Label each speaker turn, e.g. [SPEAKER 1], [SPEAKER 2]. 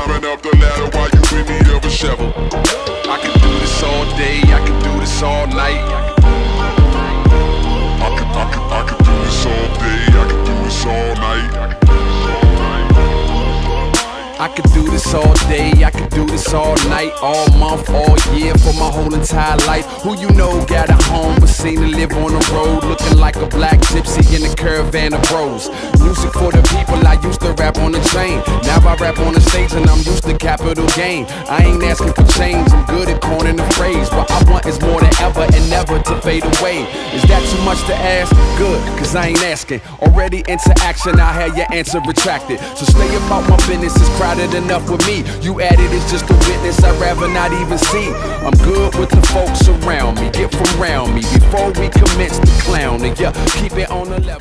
[SPEAKER 1] climbing up the ladder while you in need of a shovel.
[SPEAKER 2] I can do this all day, I can do this all night.
[SPEAKER 1] I can do this all day, I can do this all night.
[SPEAKER 2] I could do this all day, I could do this all night, all month, all year, for my whole entire life. Who you know got a home but seem to live on the road, looking like a black gypsy in a caravan of bros. Music for the people, I used to rap on the train. Now I rap on the stage and I'm used to capital gain. I ain't asking for change, I'm good at coining the phrase. What I want is more than ever and never to fade away. Is that too much to ask? Good, cause I ain't asking. Already into action, I had your answer retracted. So stay about my business, it's crowded enough with me. You added it's just a witness I'd rather not even see. I'm good with the folks around me, get from round me before we commence the clowning. Yeah, keep it on the level.